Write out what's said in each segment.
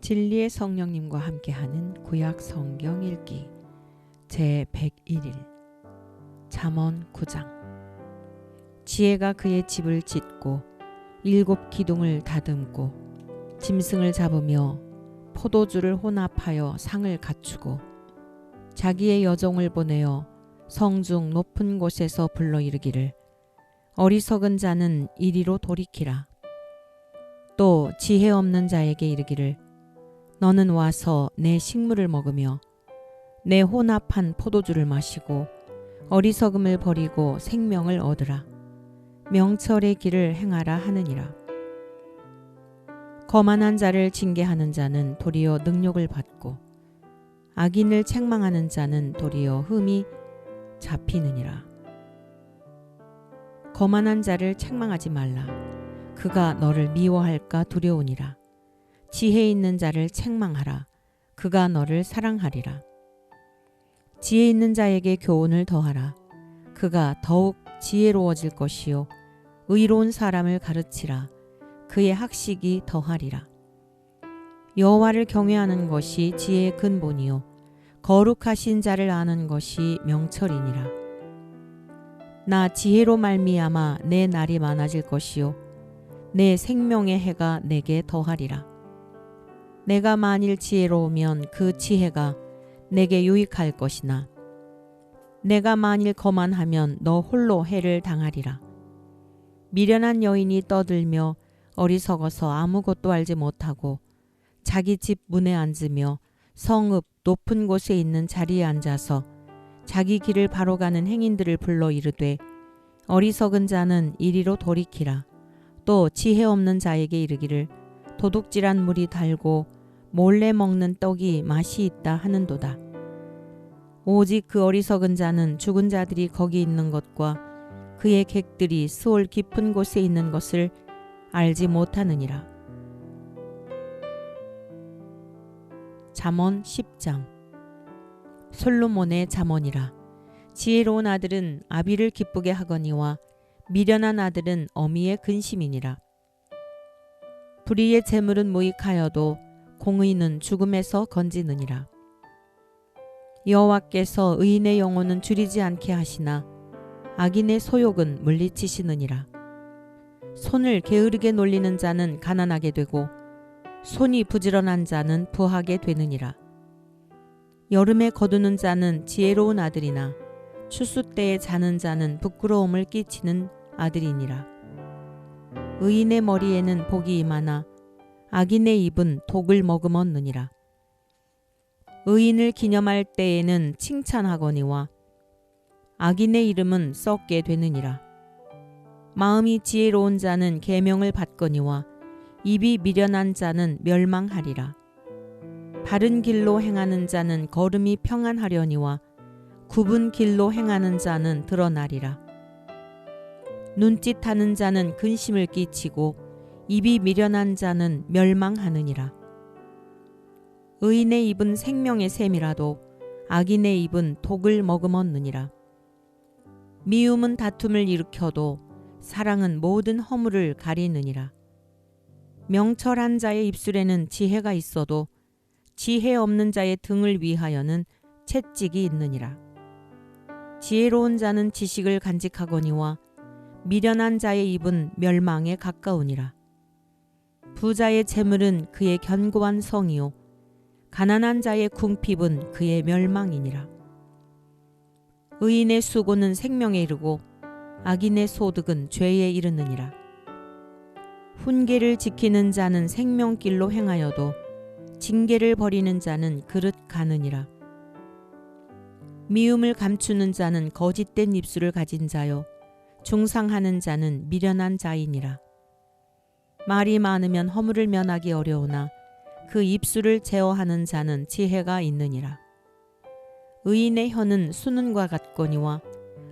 진리의 성령님과 함께하는 구약 성경 읽기 제101일 잠언 9장. 지혜가 그의 집을 짓고 7 기둥을 다듬고 짐승을 잡으며 포도주를 혼합하여 상을 갖추고 자기의 여종을 보내어 성중 높은 곳에서 불러 이르기를 어리석은 자는 이리로 돌이키라. 또 지혜 없는 자에게 이르기를 너는 와서 내 식물을 먹으며 내 혼합한 포도주를 마시고 어리석음을 버리고 생명을 얻으라. 명철의 길을 행하라 하느니라. 거만한 자를 징계하는 자는 도리어 능욕을 받고 악인을 책망하는 자는 도리어 흠이 잡히느니라. 거만한 자를 책망하지 말라. 그가 너를 미워할까 두려우니라. 지혜 있는 자를 책망하라. 그가 너를 사랑하리라. 지혜 있는 자에게 교훈을 더하라. 그가 더욱 지혜로워질 것이요 의로운 사람을 가르치라. 그의 학식이 더하리라. 여호와를 경외하는 것이 지혜의 근본이요 거룩하신 자를 아는 것이 명철이니라. 나 지혜로 말미암아 내 날이 많아질 것이요 내 생명의 해가 내게 더하리라. 내가 만일 지혜로우면 그 지혜가 내게 유익할 것이나 내가 만일 거만하면 너 홀로 해를 당하리라. 미련한 여인이 떠들며 어리석어서 아무것도 알지 못하고 자기 집 문에 앉으며 성읍 높은 곳에 있는 자리에 앉아서 자기 길을 바로 가는 행인들을 불러 이르되 어리석은 자는 이리로 돌이키라. 또 지혜 없는 자에게 이르기를 도둑질한 물이 달고 몰래 먹는 떡이 맛이 있다 하는도다. 오직 그 어리석은 자는 죽은 자들이 거기 있는 것과 그의 객들이 수월 깊은 곳에 있는 것을 알지 못하느니라. 잠언 10장. 솔로몬의 잠언이라. 지혜로운 아들은 아비를 기쁘게 하거니와 미련한 아들은 어미의 근심이니라. 불의의 재물은 무익하여도 공의는 죽음에서 건지느니라. 여호와께서 의인의 영혼은 줄이지 않게 하시나 악인의 소욕은 물리치시느니라. 손을 게으르게 놀리는 자는 가난하게 되고 손이 부지런한 자는 부하게 되느니라. 여름에 거두는 자는 지혜로운 아들이나 추수 때에 자는 자는 부끄러움을 끼치는 아들이니라. 의인의 머리에는 복이 임하나 악인의 입은 독을 머금었느니라. 의인을 기념할 때에는 칭찬하거니와 악인의 이름은 썩게 되느니라. 마음이 지혜로운 자는 계명을 받거니와 입이 미련한 자는 멸망하리라. 바른 길로 행하는 자는 걸음이 평안하려니와 굽은 길로 행하는 자는 드러나리라. 눈짓하는 자는 근심을 끼치고 입이 미련한 자는 멸망하느니라. 의인의 입은 생명의 샘이라도 악인의 입은 독을 머금었느니라. 미움은 다툼을 일으켜도 사랑은 모든 허물을 가리느니라. 명철한 자의 입술에는 지혜가 있어도 지혜 없는 자의 등을 위하여는 채찍이 있느니라. 지혜로운 자는 지식을 간직하거니와 미련한 자의 입은 멸망에 가까우니라. 부자의 재물은 그의 견고한 성이요 가난한 자의 궁핍은 그의 멸망이니라. 의인의 수고는 생명에 이르고 악인의 소득은 죄에 이르느니라. 훈계를 지키는 자는 생명길로 행하여도 징계를 버리는 자는 그릇 가느니라. 미움을 감추는 자는 거짓된 입술을 가진 자요 중상하는 자는 미련한 자이니라. 말이 많으면 허물을 면하기 어려우나 그 입술을 제어하는 자는 지혜가 있느니라. 의인의 혀는 수는과 같거니와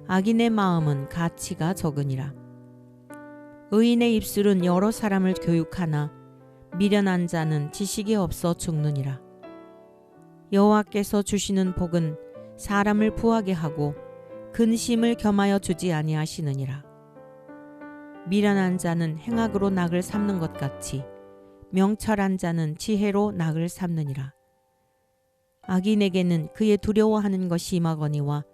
악인의 마음은 가치가 적으니라. 의인의 입술은 여러 사람을 교육하나 미련한 자는 지식이 없어 죽느니라. 여호와께서 주시는 복은 사람을 부하게 하고 근심을 겸하여 주지 아니하시느니라. 미련한 자는 행악으로 낙을 삼는 것 같이 명철한 자는 지혜로 낙을 삼느니라. 악인에게는 그의 두려워하는 것이 임하거니와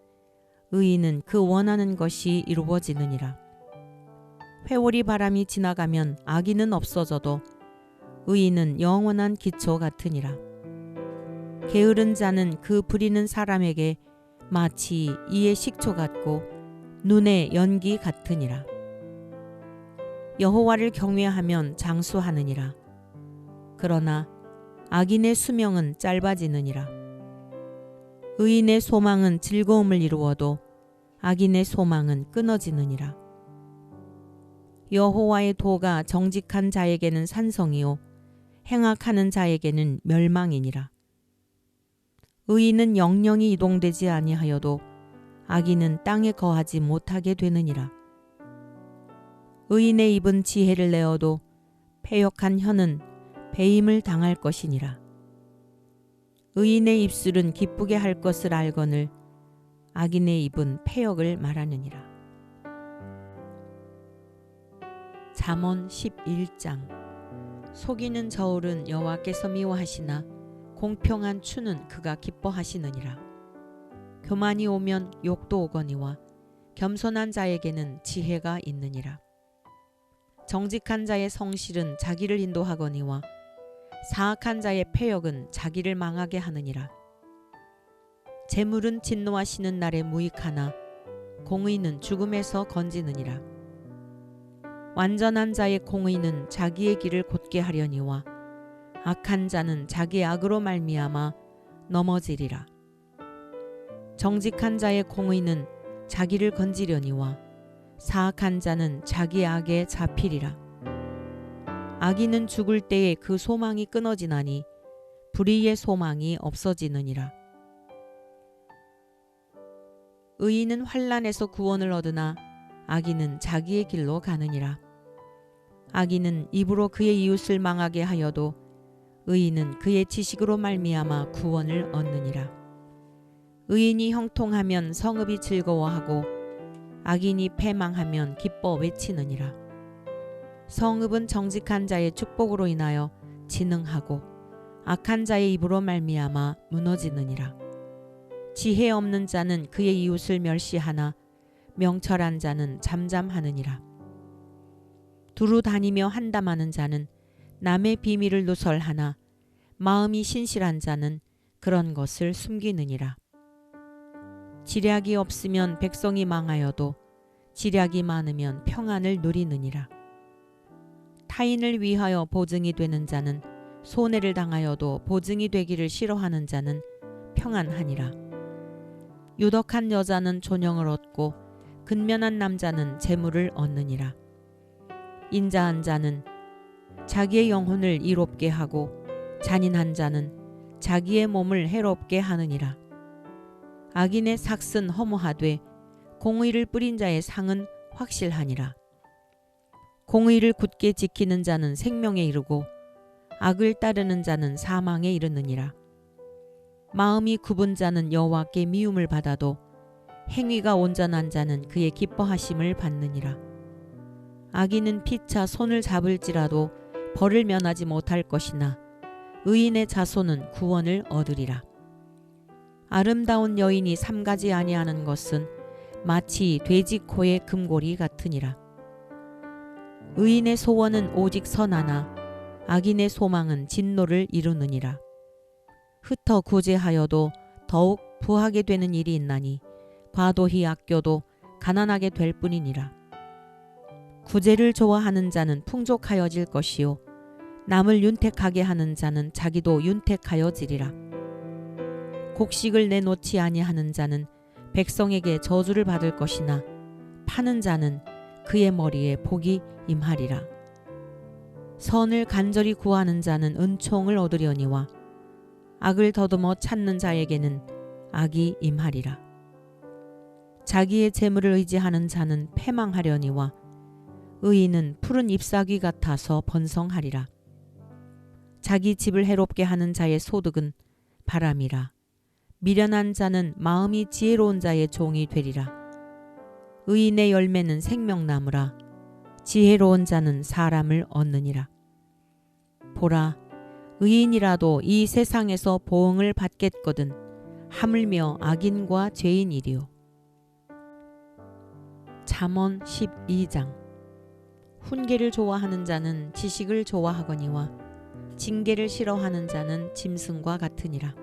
의인은 그 원하는 것이 이루어지느니라. 회오리 바람이 지나가면 악인은 없어져도 의인은 영원한 기초 같으니라. 게으른 자는 그 부리는 사람에게 마치 이의 식초 같고 눈의 연기 같으니라. 여호와를 경외하면 장수하느니라. 그러나 악인의 수명은 짧아지느니라. 의인의 소망은 즐거움을 이루어도 악인의 소망은 끊어지느니라. 여호와의 도가 정직한 자에게는 산성이요 행악하는 자에게는 멸망이니라. 의인은 영영이 이동되지 아니하여도 악인은 땅에 거하지 못하게 되느니라. 의인의 입은 지혜를 내어도 패역한 혀는 배임을 당할 것이니라. 의인의 입술은 기쁘게 할 것을 알거늘 악인의 입은 패역을 말하느니라. 잠언 11장. 속이는 저울은 여호와께서 미워하시나 공평한 추는 그가 기뻐하시느니라. 교만이 오면 욕도 오거니와 겸손한 자에게는 지혜가 있느니라. 정직한 자의 성실은 자기를 인도하거니와 사악한 자의 패역은 자기를 망하게 하느니라. 재물은 진노하시는 날에 무익하나 공의는 죽음에서 건지느니라. 완전한 자의 공의는 자기의 길을 곧게 하려니와 악한 자는 자기의 악으로 말미암아 넘어지리라. 정직한 자의 공의는 자기를 건지려니와 사악한 자는 자기의 악에 잡히리라. 악인은 죽을 때에 그 소망이 끊어지나니 불의의 소망이 없어지느니라. 의인은 환난에서 구원을 얻으나 악인은 자기의 길로 가느니라. 악인은 입으로 그의 이웃을 망하게 하여도 의인은 그의 지식으로 말미암아 구원을 얻느니라. 의인이 형통하면 성읍이 즐거워하고 악인이 패망하면 기뻐 외치느니라. 성읍은 정직한 자의 축복으로 인하여 진흥하고 악한 자의 입으로 말미암아 무너지느니라. 지혜 없는 자는 그의 이웃을 멸시하나 명철한 자는 잠잠하느니라. 두루 다니며 한담하는 자는 남의 비밀을 누설하나 마음이 신실한 자는 그런 것을 숨기느니라. 지략이 없으면 백성이 망하여도 지략이 많으면 평안을 누리느니라. 타인을 위하여 보증이 되는 자는 손해를 당하여도 보증이 되기를 싫어하는 자는 평안하니라. 유덕한 여자는 존영을 얻고 근면한 남자는 재물을 얻느니라. 인자한 자는 자기의 영혼을 이롭게 하고 잔인한 자는 자기의 몸을 해롭게 하느니라. 악인의 삭은 허무하되 공의를 뿌린 자의 상은 확실하니라. 공의를 굳게 지키는 자는 생명에 이르고 악을 따르는 자는 사망에 이르느니라. 마음이 굽은 자는 여호와께 미움을 받아도 행위가 온전한 자는 그의 기뻐하심을 받느니라. 악인은 피차 손을 잡을지라도 벌을 면하지 못할 것이나 의인의 자손은 구원을 얻으리라. 아름다운 여인이 삼가지 아니하는 것은 마치 돼지 코의 금고리 같으니라. 의인의 소원은 오직 선하나 악인의 소망은 진노를 이루느니라. 흩어 구제하여도 더욱 부하게 되는 일이 있나니 과도히 아껴도 가난하게 될 뿐이니라. 구제를 좋아하는 자는 풍족하여질 것이요 남을 윤택하게 하는 자는 자기도 윤택하여지리라. 곡식을 내놓지 아니하는 자는 백성에게 저주를 받을 것이나 파는 자는 그의 머리에 복이 임하리라. 선을 간절히 구하는 자는 은총을 얻으려니와 악을 더듬어 찾는 자에게는 악이 임하리라. 자기의 재물을 의지하는 자는 패망하려니와 의인은 푸른 잎사귀 같아서 번성하리라. 자기 집을 해롭게 하는 자의 소득은 바람이라. 미련한 자는 마음이 지혜로운 자의 종이 되리라. 의인의 열매는 생명나무라. 지혜로운 자는 사람을 얻느니라. 보라, 의인이라도 이 세상에서 보응을 받겠거든 하물며 악인과 죄인이리요. 잠언 12장. 훈계를 좋아하는 자는 지식을 좋아하거니와 징계를 싫어하는 자는 짐승과 같으니라.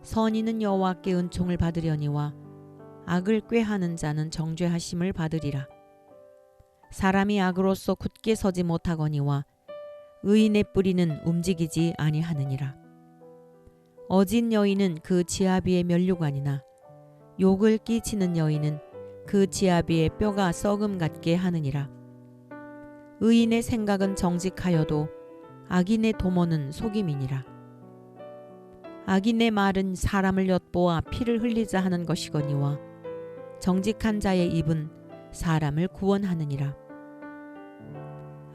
선인은 여호와께 은총을 받으려니와 악을 꾀하는 자는 정죄하심을 받으리라. 사람이 악으로서 굳게 서지 못하거니와 의인의 뿌리는 움직이지 아니하느니라. 어진 여인은 그 지아비의 면류관이나 욕을 끼치는 여인은 그 지아비의 뼈가 썩음 같게 하느니라. 의인의 생각은 정직하여도 악인의 도모는 속임이니라. 악인의 말은 사람을 엿보아 피를 흘리자 하는 것이거니와 정직한 자의 입은 사람을 구원하느니라.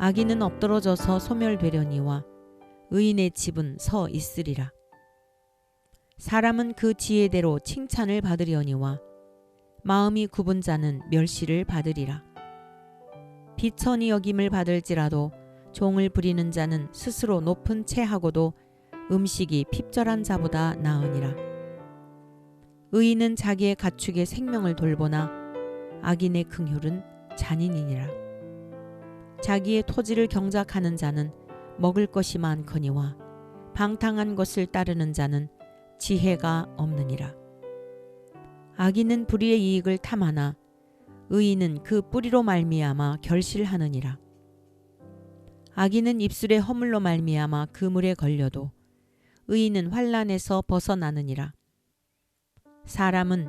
악인은 엎드러져서 소멸되려니와 의인의 집은 서 있으리라. 사람은 그 지혜대로 칭찬을 받으려니와 마음이 굽은 자는 멸시를 받으리라. 비천히 여김을 받을지라도 종을 부리는 자는 스스로 높은 채하고도 음식이 핍절한 자보다 나으니라. 의인은 자기의 가축의 생명을 돌보나 악인의 긍휼은 잔인이니라. 자기의 토지를 경작하는 자는 먹을 것이 많거니와 방탕한 것을 따르는 자는 지혜가 없느니라. 악인은 불의의 이익을 탐하나 의인은 그 뿌리로 말미암아 결실하느니라. 악인은 입술의 허물로 말미암아 그물에 걸려도 의인은 환난에서 벗어나느니라. 사람은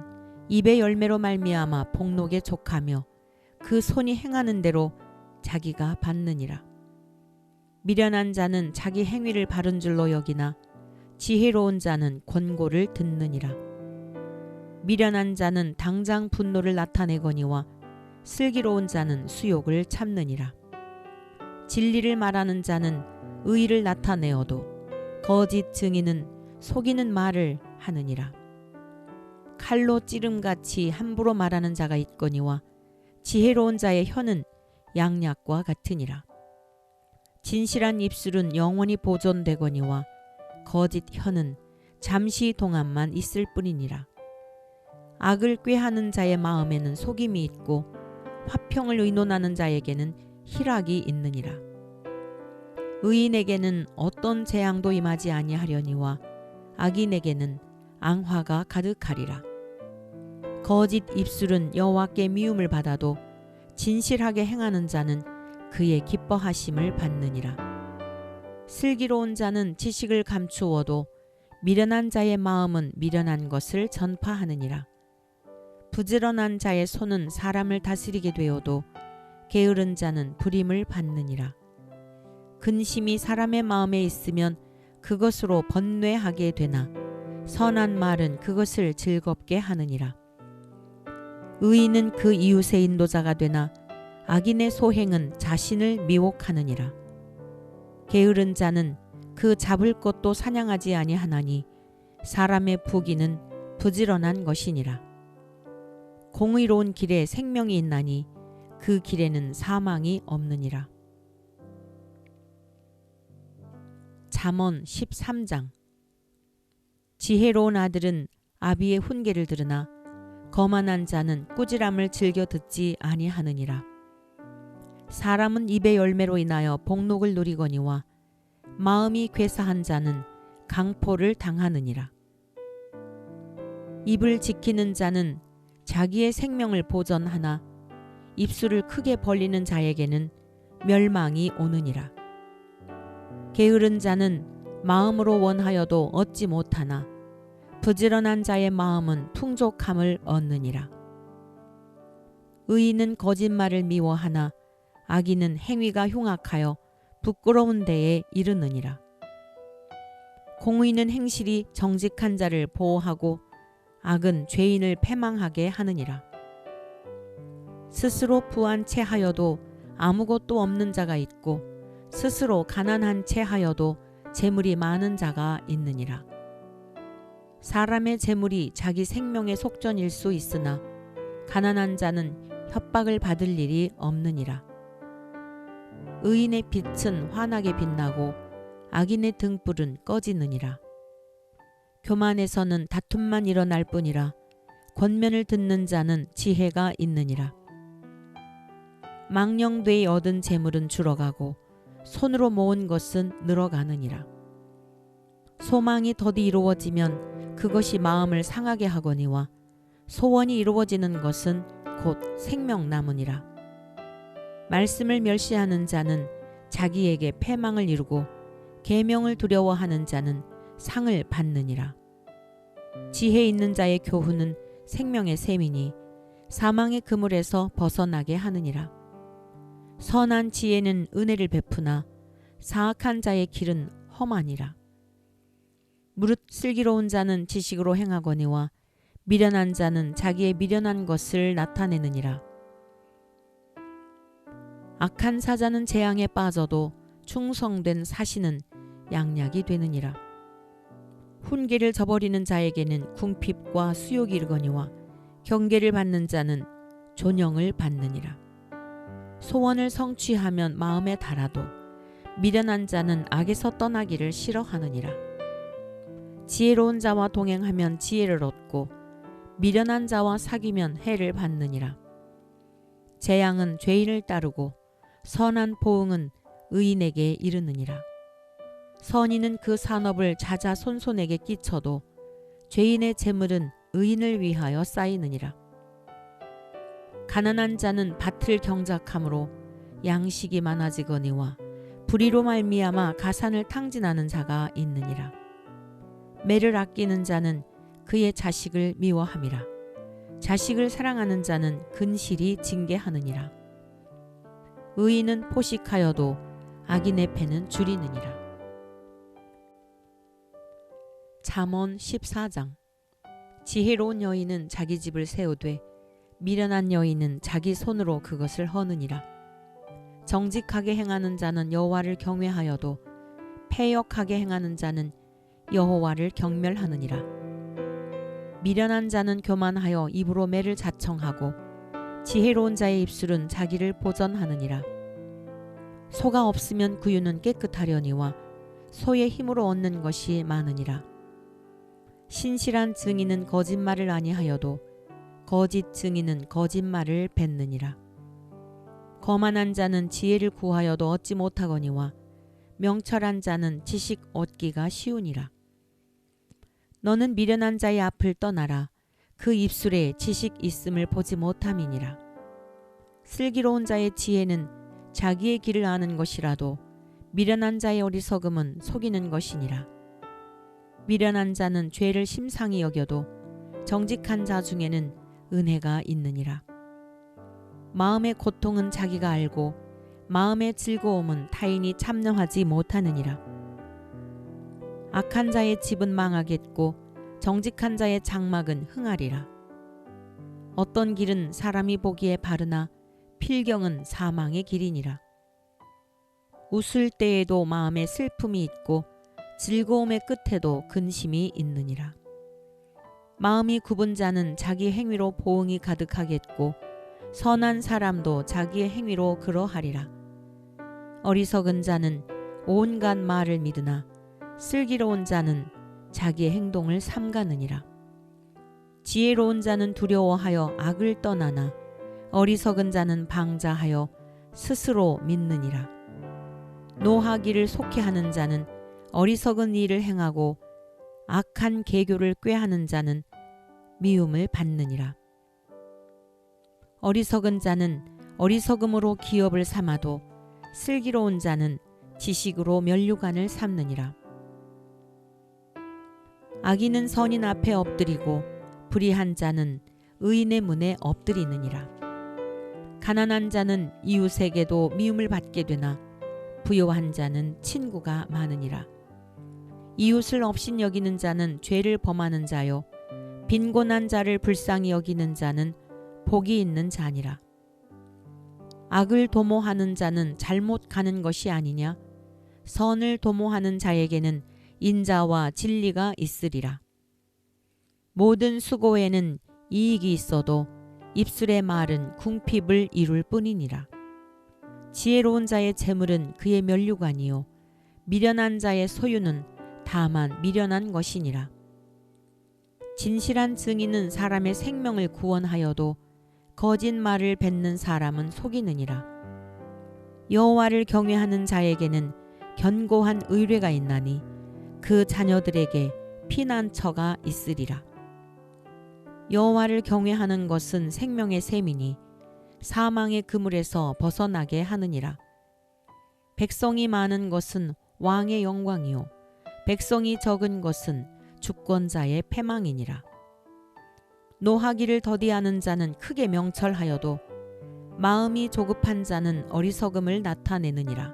입의 열매로 말미암아 복록에 족하며 그 손이 행하는 대로 자기가 받느니라. 미련한 자는 자기 행위를 바른 줄로 여기나 지혜로운 자는 권고를 듣느니라. 미련한 자는 당장 분노를 나타내거니와 슬기로운 자는 수욕을 참느니라. 진리를 말하는 자는 의의를 나타내어도 거짓 증인은 속이는 말을 하느니라. 칼로 찌름같이 함부로 말하는 자가 있거니와 지혜로운 자의 혀는 양약과 같으니라. 진실한 입술은 영원히 보존되거니와 거짓 혀는 잠시 동안만 있을 뿐이니라. 악을 꾀하는 자의 마음에는 속임이 있고 화평을 의논하는 자에게는 희락이 있느니라. 의인에게는 어떤 재앙도 임하지 아니하려니와 악인에게는 앙화가 가득하리라. 거짓 입술은 여호와께 미움을 받아도 진실하게 행하는 자는 그의 기뻐하심을 받느니라. 슬기로운 자는 지식을 감추어도 미련한 자의 마음은 미련한 것을 전파하느니라. 부지런한 자의 손은 사람을 다스리게 되어도 게으른 자는 불임을 받느니라. 근심이 사람의 마음에 있으면 그것으로 번뇌하게 되나 선한 말은 그것을 즐겁게 하느니라. 의인은 그 이웃의 인도자가 되나 악인의 소행은 자신을 미혹하느니라. 게으른 자는 그 잡을 것도 사냥하지 아니하나니 사람의 부귀는 부지런한 것이니라. 공의로운 길에 생명이 있나니 그 길에는 사망이 없느니라. 잠언 13장. 지혜로운 아들은 아비의 훈계를 들으나 거만한 자는 꾸지람을 즐겨 듣지 아니하느니라. 사람은 입의 열매로 인하여 복록을 누리거니와 마음이 괴사한 자는 강포를 당하느니라. 입을 지키는 자는 자기의 생명을 보전하나 입술을 크게 벌리는 자에게는 멸망이 오느니라. 게으른 자는 마음으로 원하여도 얻지 못하나 부지런한 자의 마음은 풍족함을 얻느니라. 의인은 거짓말을 미워하나 악인은 행위가 흉악하여 부끄러운 데에 이르느니라. 공의는 행실이 정직한 자를 보호하고 악은 죄인을 패망하게 하느니라. 스스로 부한 채 하여도 아무것도 없는 자가 있고 스스로 가난한 채 하여도 재물이 많은 자가 있느니라. 사람의 재물이 자기 생명의 속전일 수 있으나 가난한 자는 협박을 받을 일이 없느니라. 의인의 빛은 환하게 빛나고 악인의 등불은 꺼지느니라. 교만에서는 다툼만 일어날 뿐이라 권면을 듣는 자는 지혜가 있느니라. 망령되이 얻은 재물은 줄어가고 손으로 모은 것은 늘어가느니라. 소망이 더디 이루어지면 그것이 마음을 상하게 하거니와 소원이 이루어지는 것은 곧 생명나무니라. 말씀을 멸시하는 자는 자기에게 패망을 이루고 계명을 두려워하는 자는 상을 받느니라. 지혜 있는 자의 교훈은 생명의 샘이니 사망의 그물에서 벗어나게 하느니라. 선한 지혜는 은혜를 베푸나 사악한 자의 길은 험하니라. 무릇 슬기로운 자는 지식으로 행하거니와 미련한 자는 자기의 미련한 것을 나타내느니라. 악한 사자는 재앙에 빠져도 충성된 사신은 양약이 되느니라. 훈계를 저버리는 자에게는 궁핍과 수욕이 이르거니와 경계를 받는 자는 존영을 받느니라. 소원을 성취하면 마음에 달아도 미련한 자는 악에서 떠나기를 싫어하느니라. 지혜로운 자와 동행하면 지혜를 얻고 미련한 자와 사귀면 해를 받느니라. 재앙은 죄인을 따르고 선한 보응은 의인에게 이르느니라. 선인은 그 산업을 자자손손에게 끼쳐도 죄인의 재물은 의인을 위하여 쌓이느니라. 가난한 자는 밭을 경작함으로 양식이 많아지거니와 불의로 말미암아 가산을 탕진하는 자가 있느니라. 매를 아끼는 자는 그의 자식을 미워함이라. 자식을 사랑하는 자는 근실이 징계하느니라. 의인은 포식하여도 악인의 패는 줄이느니라. 잠언 14장. 지혜로운 여인은 자기 집을 세우되 미련한 여인은 자기 손으로 그것을 허느니라. 정직하게 행하는 자는 여호와를 경외하여도 패역하게 행하는 자는 여호와를 경멸하느니라. 미련한 자는 교만하여 입으로 매를 자청하고 지혜로운 자의 입술은 자기를 보전하느니라. 소가 없으면 구유는 깨끗하려니와 소의 힘으로 얻는 것이 많으니라. 신실한 증인은 거짓말을 아니하여도 거짓 증인은 거짓말을 뱉느니라. 거만한 자는 지혜를 구하여도 얻지 못하거니와 명철한 자는 지식 얻기가 쉬우니라. 너는 미련한 자의 앞을 떠나라. 그 입술에 지식 있음을 보지 못함이니라. 슬기로운 자의 지혜는 자기의 길을 아는 것이라도 미련한 자의 어리석음은 속이는 것이니라. 미련한 자는 죄를 심상히 여겨도 정직한 자 중에는 은혜가 있느니라. 마음의 고통은 자기가 알고 마음의 즐거움은 타인이 참여하지 못하느니라. 악한 자의 집은 망하겠고 정직한 자의 장막은 흥하리라. 어떤 길은 사람이 보기에 바르나 필경은 사망의 길이니라. 웃을 때에도 마음에 슬픔이 있고 즐거움의 끝에도 근심이 있느니라. 마음이 굽은 자는 자기 행위로 보응이 가득하겠고 선한 사람도 자기의 행위로 그러하리라. 어리석은 자는 온갖 말을 믿으나 슬기로운 자는 자기의 행동을 삼가느니라. 지혜로운 자는 두려워하여 악을 떠나나 어리석은 자는 방자하여 스스로 믿느니라. 노하기를 속해하는 자는 어리석은 일을 행하고 악한 계교를 꾀하는 자는 미움을 받느니라. 어리석은 자는 어리석음으로 기업을 삼아도 슬기로운 자는 지식으로 면류관을 삼느니라. 악인은 선인 앞에 엎드리고 불의한 자는 의인의 문에 엎드리느니라. 가난한 자는 이웃에게도 미움을 받게 되나 부요한 자는 친구가 많으니라. 이웃을 업신 여기는 자는 죄를 범하는 자요 빈곤한 자를 불쌍히 여기는 자는 복이 있는 자니라. 악을 도모하는 자는 잘못 가는 것이 아니냐? 선을 도모하는 자에게는 인자와 진리가 있으리라. 모든 수고에는 이익이 있어도 입술의 말은 궁핍을 이룰 뿐이니라. 지혜로운 자의 재물은 그의 면류관이요 미련한 자의 소유는 다만 미련한 것이니라. 진실한 증인은 사람의 생명을 구원하여도 거짓말을 뱉는 사람은 속이느니라. 여호와를 경외하는 자에게는 견고한 의뢰가 있나니 그 자녀들에게 피난처가 있으리라. 여호와를 경외하는 것은 생명의 셈이니 사망의 그물에서 벗어나게 하느니라. 백성이 많은 것은 왕의 영광이요 백성이 적은 것은 주권자의 패망이니라. 노하기를 더디하는 자는 크게 명철하여도 마음이 조급한 자는 어리석음을 나타내느니라.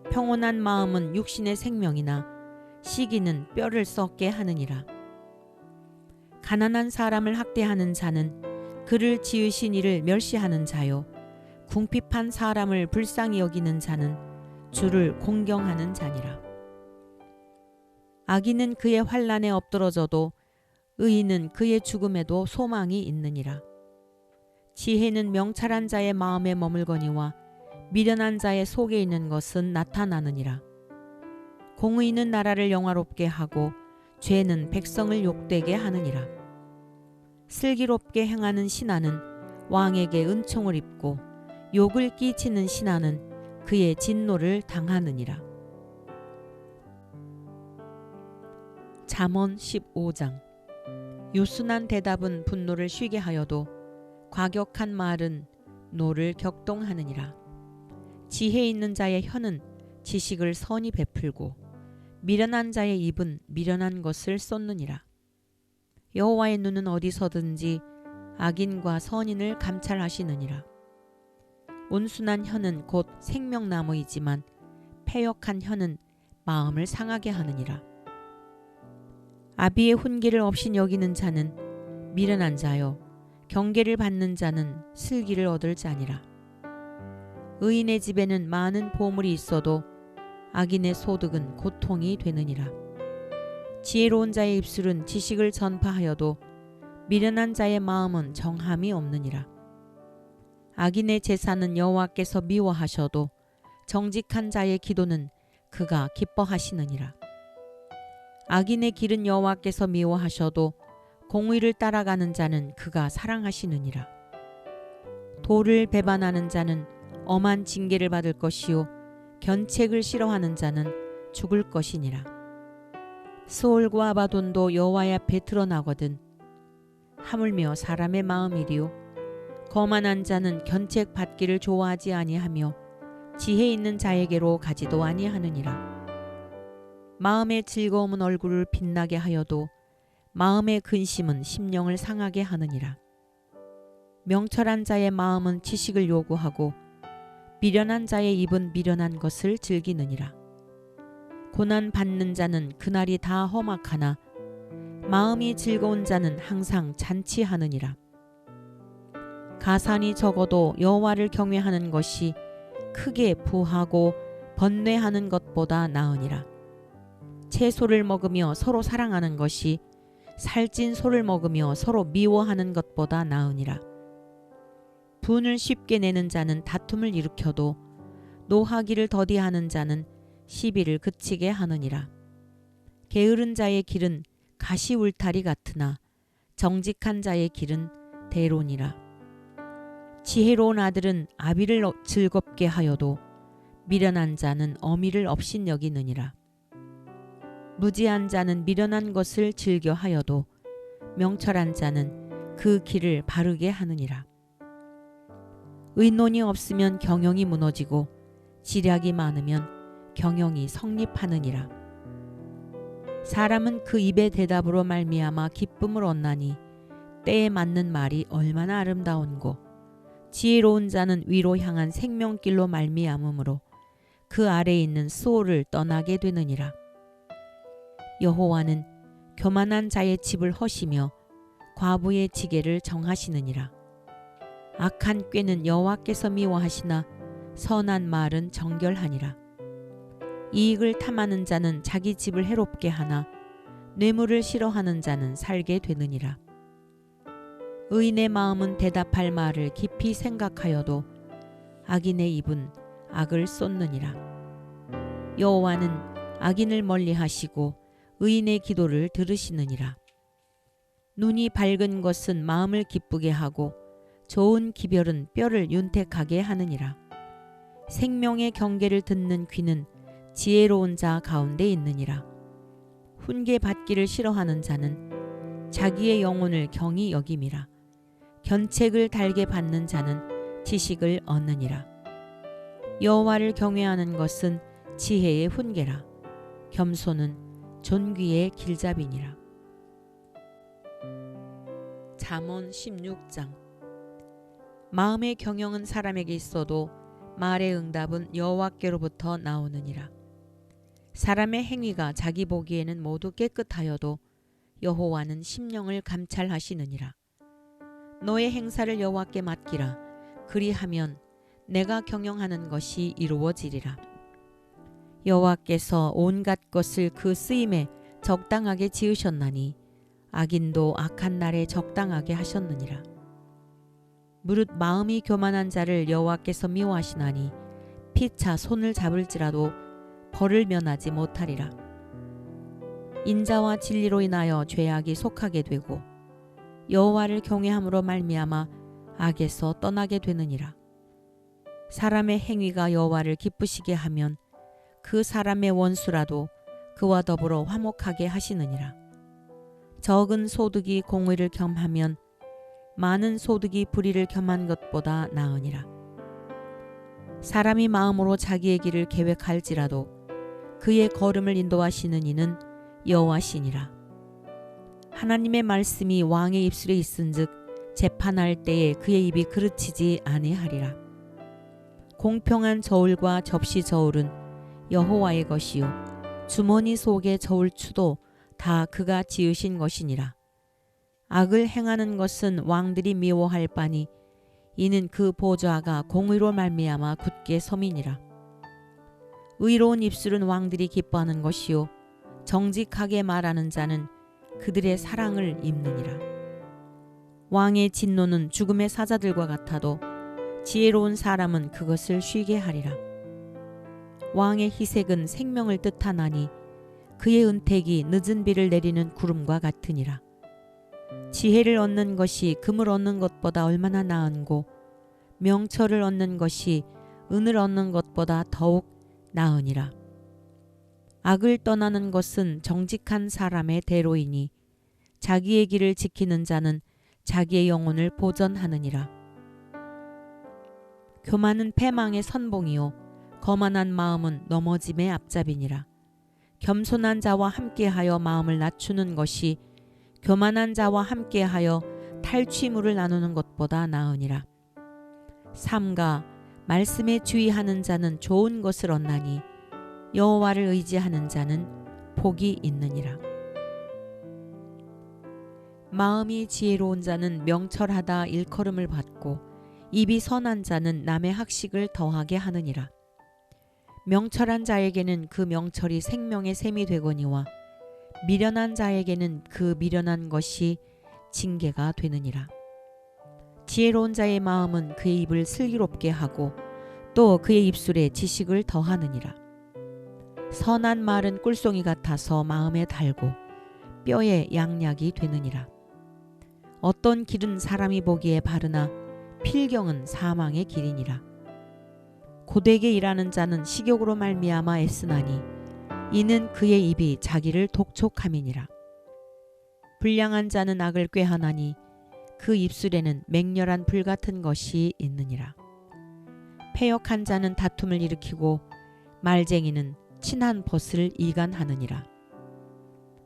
평온한 마음은 육신의 생명이나 시기는 뼈를 썩게 하느니라. 가난한 사람을 학대하는 자는 그를 지으신 이를 멸시하는 자요 궁핍한 사람을 불쌍히 여기는 자는 주를 공경하는 자니라. 악인은 그의 환난에 엎드러져도 의인은 그의 죽음에도 소망이 있느니라. 지혜는 명철한 자의 마음에 머물거니와 미련한 자의 속에 있는 것은 나타나느니라. 공의는 나라를 영화롭게 하고 죄는 백성을 욕되게 하느니라. 슬기롭게 행하는 신하는 왕에게 은총을 입고 욕을 끼치는 신하는 그의 진노를 당하느니라. 잠언 15장. 유순한 대답은 분노를 쉬게 하여도 과격한 말은 노를 격동하느니라. 지혜 있는 자의 혀는 지식을 선히 베풀고 미련한 자의 입은 미련한 것을 쏟느니라. 여호와의 눈은 어디서든지 악인과 선인을 감찰하시느니라. 온순한 혀는 곧 생명나무이지만 패역한 혀는 마음을 상하게 하느니라. 아비의 훈계를 없인 여기는 자는 미련한 자요 경계를 받는 자는 슬기를 얻을 자니라. 의인의 집에는 많은 보물이 있어도 악인의 소득은 고통이 되느니라. 지혜로운 자의 입술은 지식을 전파하여도 미련한 자의 마음은 정함이 없느니라. 악인의 제사는 여호와께서 미워하셔도 정직한 자의 기도는 그가 기뻐하시느니라. 악인의 길은 여호와께서 미워하셔도 공의를 따라가는 자는 그가 사랑하시느니라. 도를 배반하는 자는 엄한 징계를 받을 것이요 견책을 싫어하는 자는 죽을 것이니라. 스올과 아바돈도 여호와의 앞에 드러나거든 하물며 사람의 마음이리요 거만한 자는 견책 받기를 좋아하지 아니하며 지혜 있는 자에게로 가지도 아니하느니라. 마음의 즐거움은 얼굴을 빛나게 하여도 마음의 근심은 심령을 상하게 하느니라. 명철한 자의 마음은 지식을 요구하고 미련한 자의 입은 미련한 것을 즐기느니라. 고난 받는 자는 그날이 다 험악하나 마음이 즐거운 자는 항상 잔치하느니라. 가산이 적어도 여호와를 경외하는 것이 크게 부하고 번뇌하는 것보다 나으니라. 채소를 먹으며 서로 사랑하는 것이 살찐 소를 먹으며 서로 미워하는 것보다 나으니라. 분을 쉽게 내는 자는 다툼을 일으켜도 노하기를 더디하는 자는 시비를 그치게 하느니라. 게으른 자의 길은 가시 울타리 같으나 정직한 자의 길은 대론이라. 지혜로운 아들은 아비를 즐겁게 하여도 미련한 자는 어미를 업신 여기느니라. 무지한 자는 미련한 것을 즐겨 하여도 명철한 자는 그 길을 바르게 하느니라. 의논이 없으면 경영이 무너지고 지략이 많으면 경영이 성립하느니라. 사람은 그 입의 대답으로 말미암아 기쁨을 얻나니 때에 맞는 말이 얼마나 아름다운고 지혜로운 자는 위로 향한 생명길로 말미암으므로 그 아래에 있는 스올을 떠나게 되느니라. 여호와는 교만한 자의 집을 허시며 과부의 지게를 정하시느니라. 악한 꾀는 여호와께서 미워하시나 선한 말은 정결하니라. 이익을 탐하는 자는 자기 집을 해롭게 하나 뇌물을 싫어하는 자는 살게 되느니라. 의인의 마음은 대답할 말을 깊이 생각하여도 악인의 입은 악을 쏟느니라. 여호와는 악인을 멀리하시고 의인의 기도를 들으시느니라. 눈이 밝은 것은 마음을 기쁘게 하고 좋은 기별은 뼈를 윤택하게 하느니라. 생명의 경계를 듣는 귀는 지혜로운 자 가운데 있느니라. 훈계 받기를 싫어하는 자는 자기의 영혼을 경히 여김이라. 견책을 달게 받는 자는 지식을 얻느니라. 여호와를 경외하는 것은 지혜의 훈계라. 겸손은 존귀의 길잡이니라. 잠언 16장. 마음의 경영은 사람에게 있어도 말의 응답은 여호와께로부터 나오느니라. 사람의 행위가 자기 보기에는 모두 깨끗하여도 여호와는 심령을 감찰하시느니라. 너의 행사를 여호와께 맡기라. 그리하면 내가 경영하는 것이 이루어지리라. 여호와께서 온갖 것을 그 쓰임에 적당하게 지으셨나니 악인도 악한 날에 적당하게 하셨느니라. 무릇 마음이 교만한 자를 여호와께서 미워하시나니 피차 손을 잡을지라도 벌을 면하지 못하리라. 인자와 진리로 인하여 죄악이 속하게 되고 여호와를 경외함으로 말미암아 악에서 떠나게 되느니라. 사람의 행위가 여호와를 기쁘시게 하면 그 사람의 원수라도 그와 더불어 화목하게 하시느니라. 적은 소득이 공의를 겸하면 많은 소득이 불의를 겸한 것보다 나으니라. 사람이 마음으로 자기의 길을 계획할지라도 그의 걸음을 인도하시는 이는 여호와시니라. 하나님의 말씀이 왕의 입술에 있은즉 재판할 때에 그의 입이 그르치지 아니하리라. 공평한 저울과 접시 저울은 여호와의 것이요 주머니 속의 저울추도 다 그가 지으신 것이니라. 악을 행하는 것은 왕들이 미워할 바니 이는 그 보좌가 공의로 말미암아 굳게 섬이니라. 의로운 입술은 왕들이 기뻐하는 것이요 정직하게 말하는 자는 그들의 사랑을 입느니라. 왕의 진노는 죽음의 사자들과 같아도 지혜로운 사람은 그것을 쉬게 하리라. 왕의 희색은 생명을 뜻하나니 그의 은택이 늦은 비를 내리는 구름과 같으니라. 지혜를 얻는 것이 금을 얻는 것보다 얼마나 나은고 명철을 얻는 것이 은을 얻는 것보다 더욱 나으니라. 악을 떠나는 것은 정직한 사람의 대로이니 자기의 길을 지키는 자는 자기의 영혼을 보전하느니라. 교만은 패망의 선봉이요 거만한 마음은 넘어짐의 앞잡이니라. 겸손한 자와 함께하여 마음을 낮추는 것이 교만한 자와 함께하여 탈취물을 나누는 것보다 나으니라. 삼가 말씀에 주의하는 자는 좋은 것을 얻나니 여호와를 의지하는 자는 복이 있느니라. 마음이 지혜로운 자는 명철하다 일컬음을 받고 입이 선한 자는 남의 학식을 더하게 하느니라. 명철한 자에게는 그 명철이 생명의 샘이 되거니와 미련한 자에게는 그 미련한 것이 징계가 되느니라. 지혜로운 자의 마음은 그의 입을 슬기롭게 하고 또 그의 입술에 지식을 더하느니라. 선한 말은 꿀송이 같아서 마음에 달고 뼈에 양약이 되느니라. 어떤 길은 사람이 보기에 바르나 필경은 사망의 길이니라. 고되게 일하는 자는 식욕으로 말미암아 애쓰나니 이는 그의 입이 자기를 독촉함이니라. 불량한 자는 악을 꾀하나니 그 입술에는 맹렬한 불 같은 것이 있느니라. 패역한 자는 다툼을 일으키고 말쟁이는 친한 벗을 이간하느니라.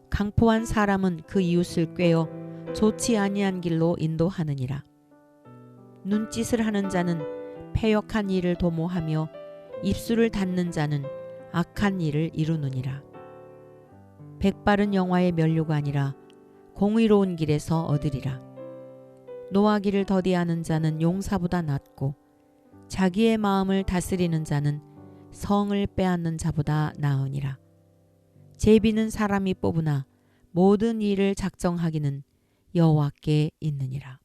강포한 사람은 그 이웃을 꾀어 좋지 아니한 길로 인도하느니라. 눈짓을 하는 자는 패역한 일을 도모하며 입술을 닫는 자는 악한 일을 이루느니라. 백발은 영화의 면류가 아니라 공의로운 길에서 얻으리라. 노하기를 더디하는 자는 용사보다 낫고 자기의 마음을 다스리는 자는 성을 빼앗는 자보다 나으니라. 제비는 사람이 뽑으나 모든 일을 작정하기는 여호와께 있느니라.